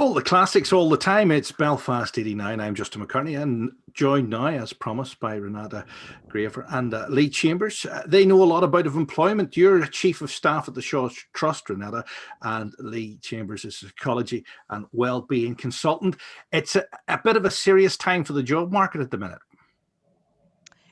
All the classics all the time. It's Belfast 89. I'm Justin McCartney and joined now, as promised, by Renata Graver and Lee Chambers. They know a lot about employment. You're Chief of Staff at the Shaw Trust, Renata, and Lee Chambers is a psychology and well-being consultant. It's a bit of a serious time for the job market at the minute.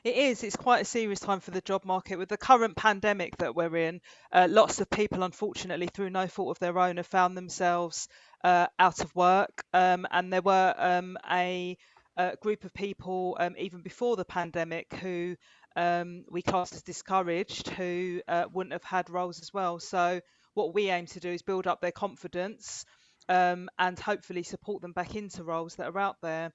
It is. It's quite a serious time for the job market with the current pandemic that we're in. Lots of people, unfortunately, through no fault of their own, have found themselves out of work. And there were a group of people, even before the pandemic, who we classed as discouraged, who wouldn't have had roles as well. So what we aim to do is build up their confidence and hopefully support them back into roles that are out there.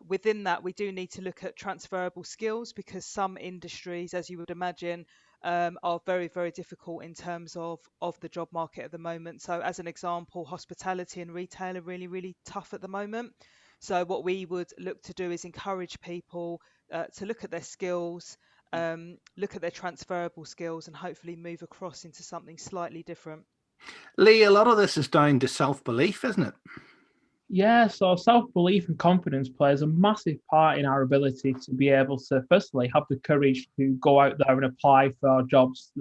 Within that, we do need to look at transferable skills because some industries, as you would imagine, are very, very difficult in terms of the job market at the moment. So as an example, hospitality and retail are really, really tough at the moment. So what we would look to do is encourage people to look at their skills, look at their transferable skills, and hopefully move across into something slightly different. Lee, a lot of this is down to self-belief, isn't it? Yeah, so self-belief and confidence plays a massive part in our ability to be able to, firstly, have the courage to go out there and apply for jobs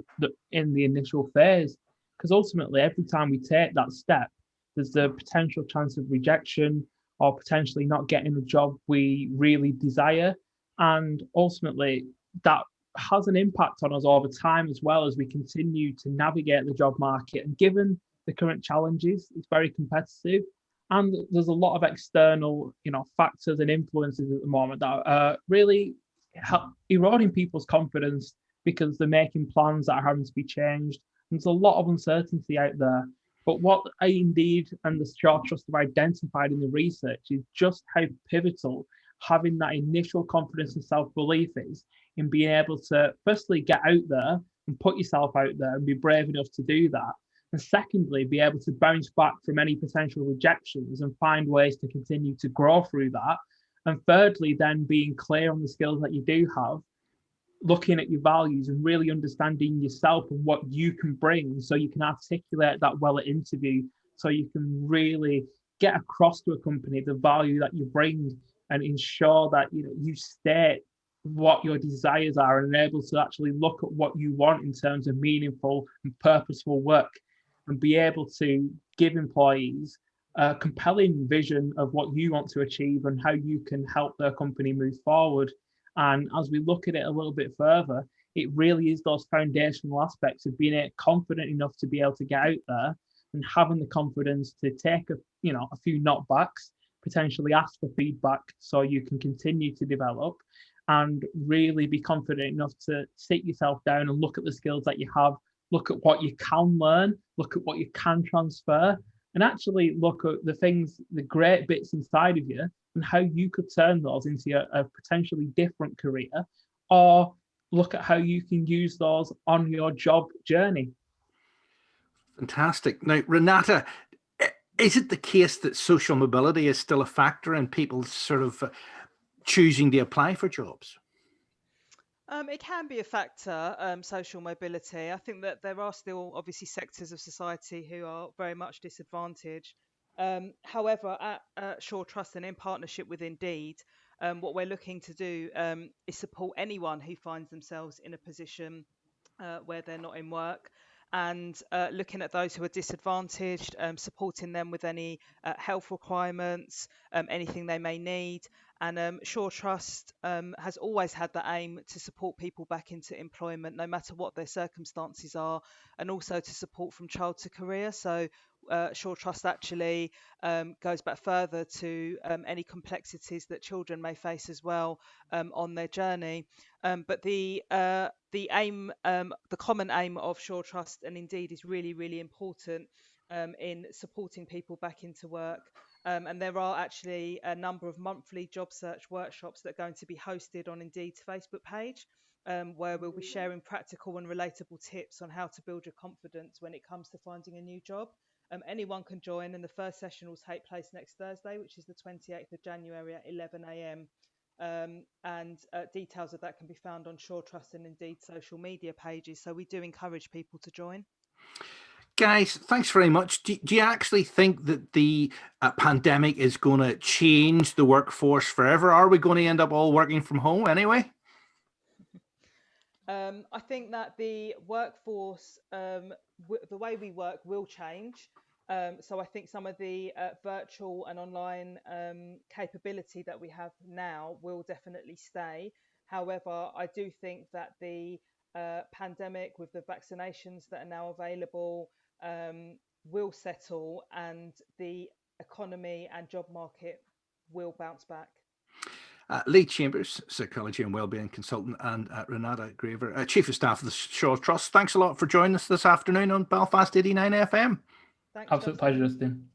in the initial phase. Because ultimately, every time we take that step, there's the potential chance of rejection or potentially not getting the job we really desire. And ultimately, that has an impact on us over time as well as we continue to navigate the job market. And given the current challenges, it's very competitive. And there's a lot of external, factors and influences at the moment that are really eroding people's confidence because they're making plans that are having to be changed. And there's a lot of uncertainty out there. But what I Indeed and the Shaw Trust have identified in the research is just how pivotal having that initial confidence and self-belief is in being able to, firstly, get out there and put yourself out there and be brave enough to do that. And secondly, be able to bounce back from any potential rejections and find ways to continue to grow through that. And thirdly, then being clear on the skills that you do have, looking at your values and really understanding yourself and what you can bring so you can articulate that well at interview, so you can really get across to a company the value that you bring and ensure that you state what your desires are and able to actually look at what you want in terms of meaningful and purposeful work and be able to give employees a compelling vision of what you want to achieve and how you can help their company move forward. And as we look at it a little bit further, it really is those foundational aspects of being confident enough to be able to get out there and having the confidence to take a few knockbacks, potentially ask for feedback so you can continue to develop and really be confident enough to sit yourself down and look at the skills that you have, look at what you can learn, look at what you can transfer, and actually look at the great bits inside of you and how you could turn those into a potentially different career, or look at how you can use those on your job journey. Fantastic. Now, Renata, is it the case that social mobility is still a factor in people sort of choosing to apply for jobs? It can be a factor, social mobility. I think that there are still obviously sectors of society who are very much disadvantaged. However, at Shaw Trust and in partnership with Indeed, what we're looking to do is support anyone who finds themselves in a position where they're not in work and looking at those who are disadvantaged, supporting them with any health requirements, anything they may need. And Shaw Trust has always had the aim to support people back into employment, no matter what their circumstances are, and also to support from child to career. So Shaw Trust actually goes back further to any complexities that children may face as well on their journey. But the aim, the common aim of Shaw Trust and Indeed is really, really important in supporting people back into work. And there are actually a number of monthly job search workshops that are going to be hosted on Indeed's Facebook page, where we'll be sharing practical and relatable tips on how to build your confidence when it comes to finding a new job. Anyone can join, and the first session will take place next Thursday, which is the 28th of January at 11 a.m. And details of that can be found on Shaw Trust and Indeed social media pages. So we do encourage people to join. Guys, thanks very much. Do you actually think that the pandemic is going to change the workforce forever? Are we going to end up all working from home anyway? I think that the workforce, the way we work will change. So I think some of the virtual and online capability that we have now will definitely stay. However, I do think that the pandemic, with the vaccinations that are now available, will settle, and the economy and job market will bounce back. Lee Chambers, psychology and wellbeing consultant, and Renata Graver, Chief of Staff of the Shaw Trust. Thanks a lot for joining us this afternoon on Belfast 89 FM. Thanks, Absolute Justin. pleasure, Justin.